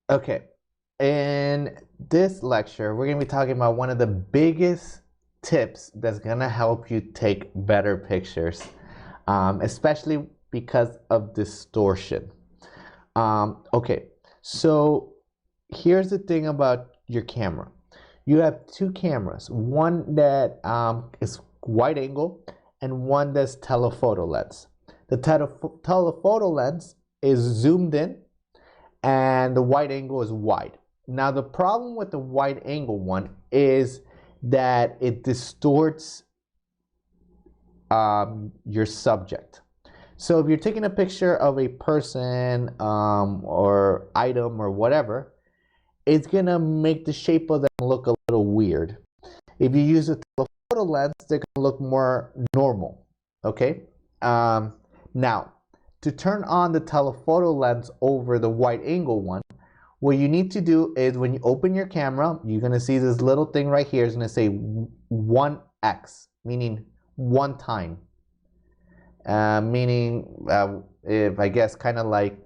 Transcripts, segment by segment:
Okay, in this lecture, we're going to be talking about one of the biggest tips that's going to help you take better pictures, especially because of distortion. Okay, so here's the thing about your camera. You have two cameras, one that is wide angle and one that's telephoto lens. The telephoto lens is zoomed in and the wide angle is wide. Now the problem with the wide angle one is that it distorts your subject. So if you're taking a picture of a person or item or whatever, it's gonna make the shape of them look a little weird. If you use a telephoto lens, they're gonna look more normal. Okay. Now, to turn on the telephoto lens over the wide angle one, what you need to do is when you open your camera, you're gonna see this little thing right here is gonna say 1x, meaning one time. Meaning, if I guess kind of like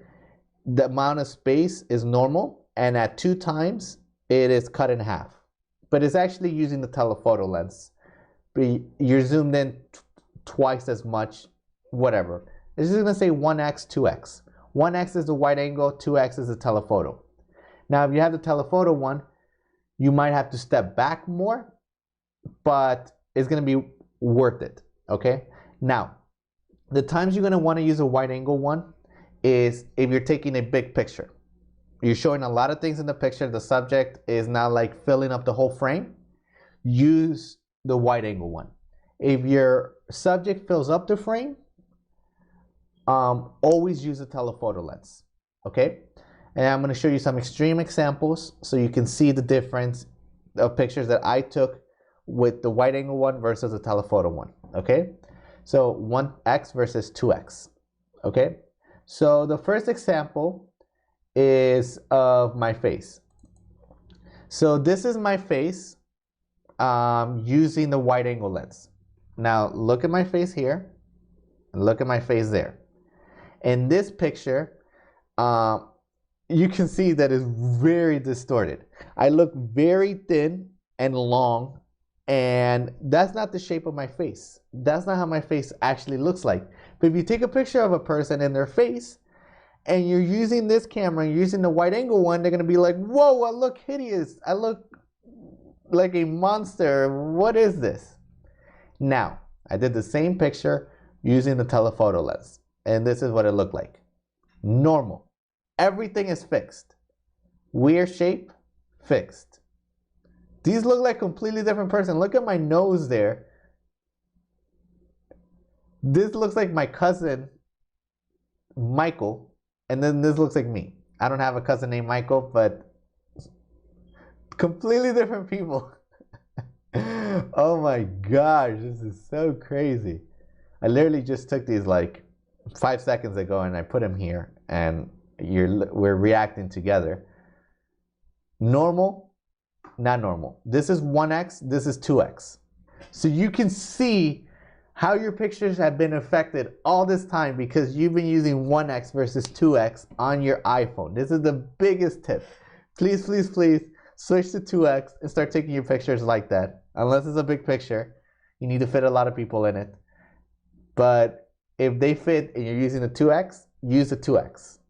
the amount of space is normal, and at 2 times it is cut in half. But it's actually using the telephoto lens. But you're zoomed in twice as much, whatever. It's just gonna say 1x, 2x. 1x is the wide angle, 2x is the telephoto. Now, if you have the telephoto one, you might have to step back more, but it's gonna be worth it, okay? Now, the times you're gonna wanna use a wide angle one is if you're taking a big picture. You're showing a lot of things in the picture. The subject is now like filling up the whole frame. Use the wide angle one. If your subject fills up the frame, always use a telephoto lens. Okay? And I'm going to show you some extreme examples so you can see the difference of pictures that I took with the wide angle one versus the telephoto one. Okay? So 1x versus 2x. Okay? So the first example is of my face. So this is my face using the wide angle lens. Now look at my face here and look at my face there. In this picture, you can see that it's very distorted. I look very thin and long, and that's not the shape of my face. That's not how my face actually looks like. But if you take a picture of a person in their face, and you're using this camera, you're using the wide angle one, they're gonna be like, whoa, I look hideous. I look like a monster. What is this? Now, I did the same picture using the telephoto lens, and this is what it looked like. Normal. Everything is fixed. Weird shape, fixed. These look like completely different person. Look at my nose there. This looks like my cousin, Michael. And then this looks like me. I don't have a cousin named Michael, but completely different people. Oh my gosh, this is so crazy. I literally just took these like 5 seconds ago and I put them here and we're reacting together. Normal, not normal. This is 1x, this is 2x. So you can see how your pictures have been affected all this time because you've been using 1x versus 2x on your iPhone. This is the biggest tip. Please, please, please switch to 2x and start taking your pictures like that. Unless it's a big picture, you need to fit a lot of people in it. But if they fit and you're using the 2x, use the 2x.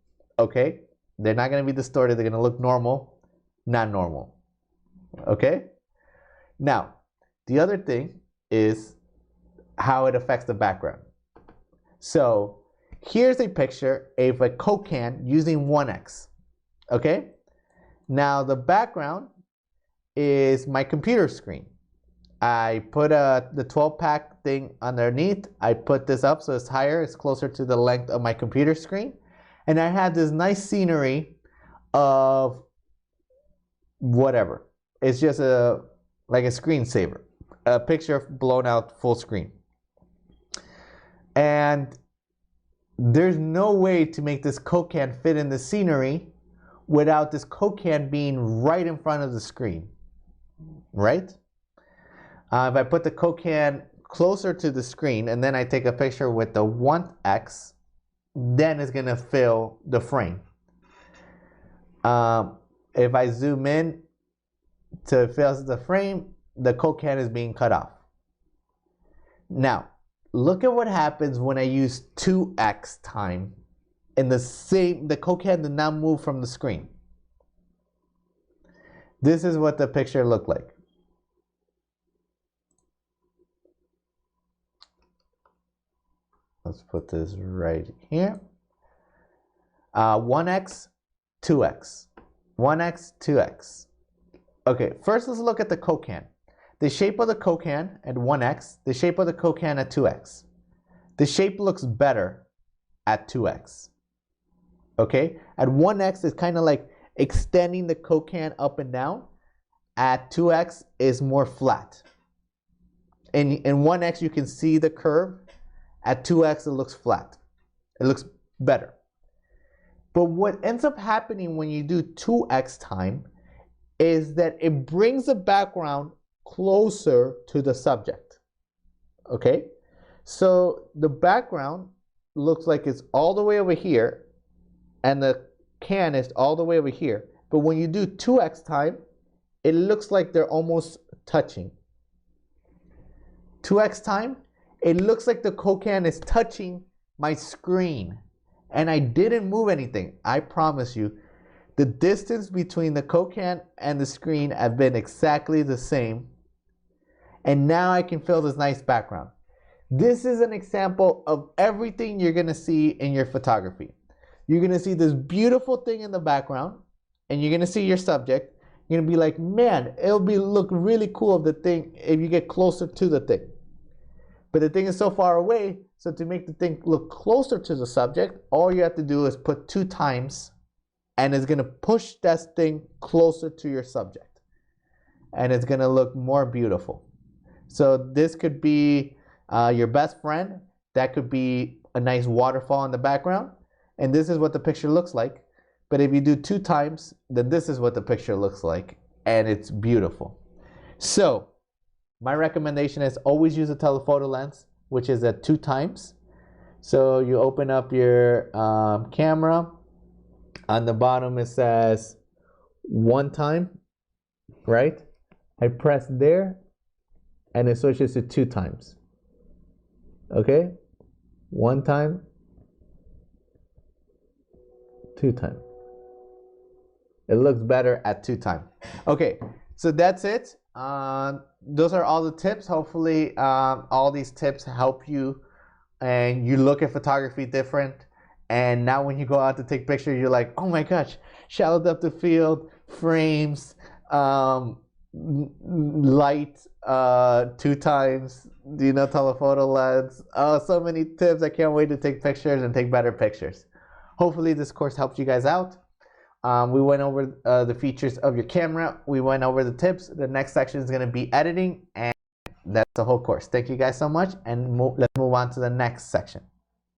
Okay? They're not going to be distorted. They're going to look normal, not normal. Okay? Now, the other thing is how it affects the background. So here's a picture of a Coke can using 1x. Okay? Now the background is my computer screen. I put the 12-pack thing underneath. I put this up so it's higher. It's closer to the length of my computer screen. And I have this nice scenery of whatever. It's just like a screensaver. A picture blown out full screen. And there's no way to make this Coke can fit in the scenery without this Coke can being right in front of the screen, right? If I put the Coke can closer to the screen and then I take a picture with the 1x, then it's gonna fill the frame. If I zoom in to fill the frame, the Coke can is being cut off. Now, look at what happens when I use 2x time and the Coke can did not move from the screen. This is what the picture looked like. Let's put this right here. 1x, 2x. 1x, 2x. Okay, first let's look at the Coke can. The shape of the Coke can at 1x, the shape of the Coke can at 2x. The shape looks better at 2x. Okay, at 1x it's kind of like extending the Coke can up and down. At 2x is more flat. In 1x you can see the curve. At 2x it looks flat. It looks better. But what ends up happening when you do 2x time is that it brings the background closer to the subject. Okay? So the background looks like it's all the way over here and the can is all the way over here. But when you do 2x time, it looks like they're almost touching. 2x time, it looks like the Coke can is touching my screen. And I didn't move anything. I promise you, the distance between the Coke can and the screen have been exactly the same. And now I can fill this nice background. This is an example of everything you're gonna see in your photography. You're gonna see this beautiful thing in the background, and you're gonna see your subject. You're gonna be like, man, it'll look really cool if the thing, if you get closer to the thing. But the thing is so far away, so to make the thing look closer to the subject, all you have to do is put 2 times, and it's gonna push that thing closer to your subject. And it's gonna look more beautiful. So this could be your best friend. That could be a nice waterfall in the background. And this is what the picture looks like. But if you do 2 times, then this is what the picture looks like. And it's beautiful. So my recommendation is always use a telephoto lens, which is at 2 times. So you open up your camera. On the bottom it says 1 time, right? I press there and it switches to 2 times. Okay? 1 time, 2 time. It looks better at 2 times. Okay, so that's it. Those are all the tips. Hopefully all these tips help you and you look at photography different. And now when you go out to take pictures, you're like, oh my gosh, shallow depth of field, frames, light 2 times, telephoto lens. Oh, so many tips. I can't wait to take pictures and take better pictures. Hopefully this course helped you guys out. We went over the features of your camera. We went over the tips. The next section is going to be editing, and that's the whole course. Thank you guys so much, and let's move on to the next section.